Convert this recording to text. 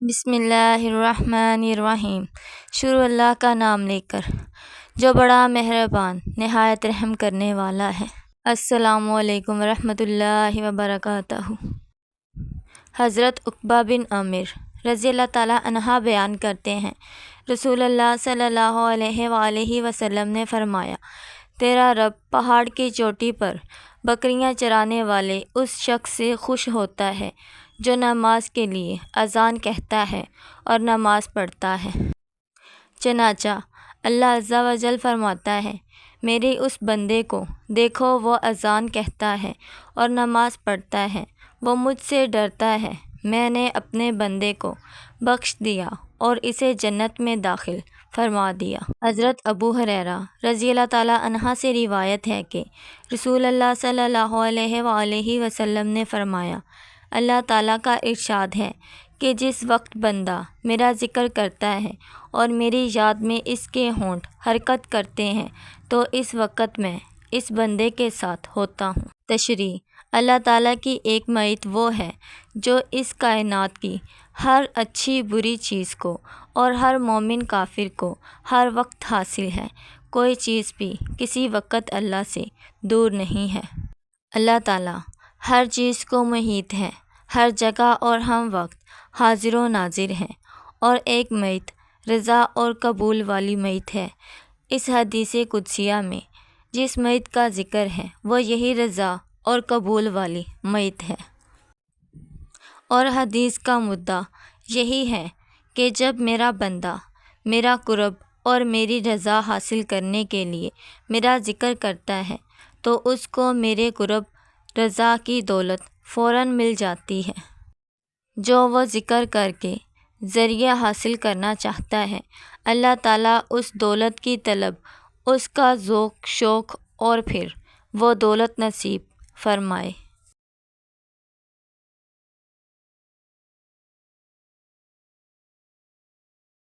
بسم اللہ الرحمن الرحیم۔ شروع اللہ کا نام لے کر جو بڑا مہربان نہایت رحم کرنے والا ہے۔ السلام علیکم ورحمۃ اللہ وبرکاتہ۔ حضرت عقبہ بن عامر رضی اللہ تعالیٰ عنہ بیان کرتے ہیں، رسول اللہ صلی اللہ علیہ وآلہ وسلم نے فرمایا، تیرا رب پہاڑ کی چوٹی پر بکریاں چرانے والے اس شخص سے خوش ہوتا ہے جو نماز کے لیے اذان کہتا ہے اور نماز پڑھتا ہے۔ چنانچہ اللہ عز و جل فرماتا ہے، میرے اس بندے کو دیکھو، وہ اذان کہتا ہے اور نماز پڑھتا ہے، وہ مجھ سے ڈرتا ہے، میں نے اپنے بندے کو بخش دیا اور اسے جنت میں داخل فرما دیا۔ حضرت ابو ہریرہ رضی اللہ تعالیٰ عنہ سے روایت ہے کہ رسول اللہ صلی اللہ علیہ وآلہ وسلم نے فرمایا، اللہ تعالیٰ کا ارشاد ہے کہ جس وقت بندہ میرا ذکر کرتا ہے اور میری یاد میں اس کے ہونٹ حرکت کرتے ہیں تو اس وقت میں اس بندے کے ساتھ ہوتا ہوں۔ تشریح: اللہ تعالیٰ کی ایک معیت وہ ہے جو اس کائنات کی ہر اچھی بری چیز کو اور ہر مومن کافر کو ہر وقت حاصل ہے، کوئی چیز بھی کسی وقت اللہ سے دور نہیں ہے۔ اللہ تعالیٰ ہر چیز کو محیط ہے، ہر جگہ اور ہم وقت حاضر و ناظر ہے، اور ایک معیت رضا اور قبول والی معیت ہے۔ اس حدیث قدسیہ میں جس معیت کا ذکر ہے وہ یہی رضا اور قبول والی معیت ہے، اور حدیث کا مدعا یہی ہے کہ جب میرا بندہ میرا قرب اور میری رضا حاصل کرنے کے لیے میرا ذکر کرتا ہے تو اس کو میرے قرب رضا کی دولت فوراً مل جاتی ہے جو وہ ذکر کر کے ذریعہ حاصل کرنا چاہتا ہے۔ اللہ تعالیٰ اس دولت کی طلب، اس کا ذوق شوق اور پھر وہ دولت نصیب فرمائے۔